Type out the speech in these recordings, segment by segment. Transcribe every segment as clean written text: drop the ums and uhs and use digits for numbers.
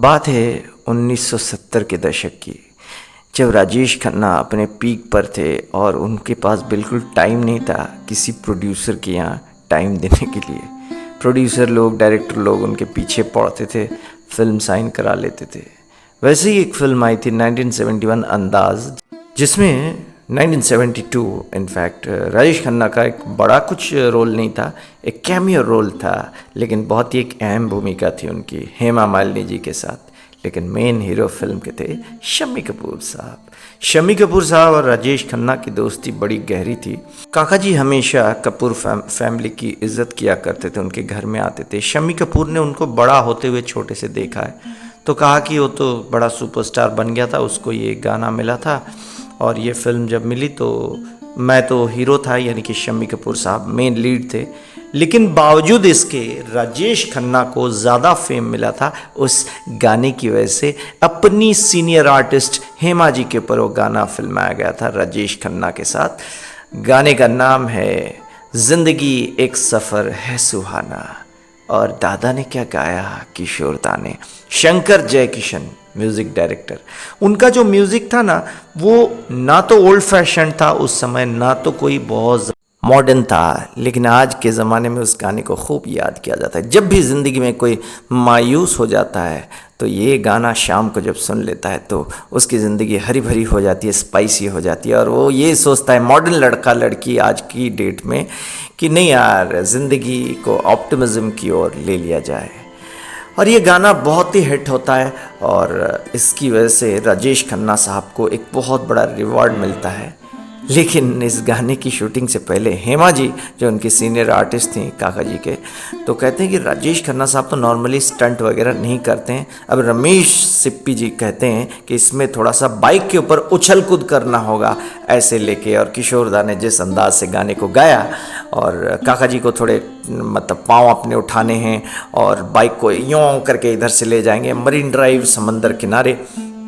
बात है 1970 के दशक की, जब राजेश खन्ना अपने पीक पर थे और उनके पास बिल्कुल टाइम नहीं था किसी प्रोड्यूसर के यहाँ टाइम देने के लिए। प्रोड्यूसर लोग, डायरेक्टर लोग उनके पीछे पड़ते थे, फिल्म साइन करा लेते थे। वैसे ही एक फिल्म आई थी 1971 अंदाज, जिसमें 1972 इनफैक्ट राजेश खन्ना का एक बड़ा कुछ रोल नहीं था, एक कैमियो रोल था, लेकिन बहुत ही एक अहम भूमिका थी उनकी हेमा मालिनी जी के साथ। लेकिन मेन हीरो फिल्म के थे शम्मी कपूर साहब। शम्मी कपूर साहब और राजेश खन्ना की दोस्ती बड़ी गहरी थी। काका जी हमेशा कपूर फैमिली की इज्जत किया करते थे, उनके घर में आते थे। शम्मी कपूर ने उनको बड़ा होते हुए छोटे से देखा है, तो कहा कि वो तो बड़ा सुपरस्टार बन गया था, उसको ये गाना मिला था और ये फिल्म जब मिली तो मैं तो हीरो था, यानी कि शम्मी कपूर साहब मेन लीड थे। लेकिन बावजूद इसके राजेश खन्ना को ज़्यादा फेम मिला था उस गाने की वजह से। अपनी सीनियर आर्टिस्ट हेमा जी के ऊपर वो गाना फिल्माया गया था राजेश खन्ना के साथ। गाने का नाम है जिंदगी एक सफ़र है सुहाना, और दादा ने क्या गाया, किशोर दा ने। Shankar Jaikishan music director. उनका जो म्यूज़िक था ना, वो ना तो ओल्ड फैशन था उस समय, ना तो कोई बहुत मॉडर्न था, लेकिन आज के ज़माने में उस गाने को खूब याद किया जाता है। जब भी ज़िंदगी में कोई मायूस हो जाता है तो ये गाना शाम को जब सुन लेता है तो उसकी ज़िंदगी हरी भरी हो जाती है, स्पाइसी हो जाती है, और वो ये सोचता है, मॉडर्न लड़का लड़की आज की डेट में, कि नहीं यार, ज़िंदगी को ऑप्टिमिज़म की ओर ले लिया जाए। और ये गाना बहुत ही हिट होता है और इसकी वजह से राजेश खन्ना साहब को एक बहुत बड़ा रिवॉर्ड मिलता है। लेकिन इस गाने की शूटिंग से पहले हेमा जी, जो उनकी सीनियर आर्टिस्ट थी काका जी के, तो कहते हैं कि राजेश खन्ना साहब तो नॉर्मली स्टंट वगैरह नहीं करते हैं। अब रमेश सिप्पी जी कहते हैं कि इसमें थोड़ा सा बाइक के ऊपर उछल कूद करना होगा ऐसे लेके, और किशोर दा ने जिस अंदाज से गाने को गाया, और काका जी को थोड़े मतलब पाँव अपने उठाने हैं और बाइक को यूँ करके इधर से ले जाएंगे मरीन ड्राइव समंदर किनारे।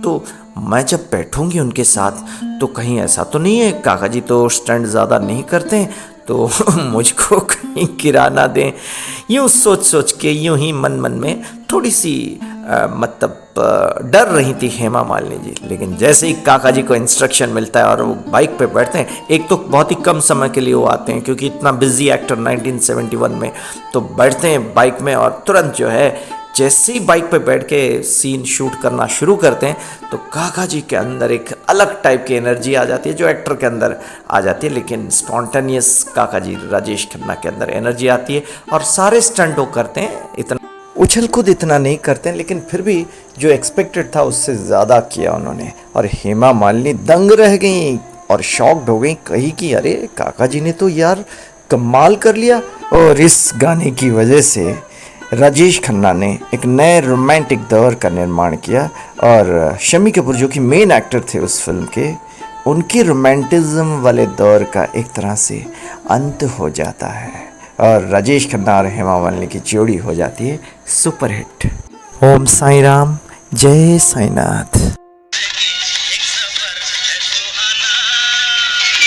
तो मैं जब बैठूंगी उनके साथ तो कहीं ऐसा तो नहीं है, काका जी तो स्टंट ज़्यादा नहीं करते हैं, तो मुझको कहीं गिरा ना दें। यूँ सोच सोच के यूँ ही मन मन में थोड़ी सी डर रही थी हेमा मालिनी जी। लेकिन जैसे ही काका जी को इंस्ट्रक्शन मिलता है और वो बाइक पे बैठते हैं, एक तो बहुत ही कम समय के लिए वो आते हैं क्योंकि इतना बिजी एक्टर 1971 में, तो बैठते हैं बाइक में और तुरंत जो है जैसे ही बाइक पे बैठ के सीन शूट करना शुरू करते हैं तो काका जी के अंदर एक अलग टाइप की एनर्जी आ जाती है जो एक्टर के अंदर आ जाती है। लेकिन स्पॉन्टेनियस काका जी राजेश खन्ना के अंदर एनर्जी आती है और सारे स्टंट वो करते हैं, इतना उछल कूद इतना नहीं करते हैं, लेकिन फिर भी जो एक्सपेक्टेड था उससे ज़्यादा किया उन्होंने। और हेमा मालिनी दंग रह गई और शॉक्ड हो गई, कही कि अरे काका जी ने तो यार कमाल कर लिया। और इस गाने की वजह से राजेश खन्ना ने एक नए रोमांटिक दौर का निर्माण किया और शम्मी कपूर जो कि मेन एक्टर थे उस फिल्म के, उनके रोमांटिज्म वाले दौर का एक तरह से अंत हो जाता है और राजेश खन्ना और हेमा मालिनी की जोड़ी हो जाती है सुपरहिट। ओम साईं राम, जय साईनाथ।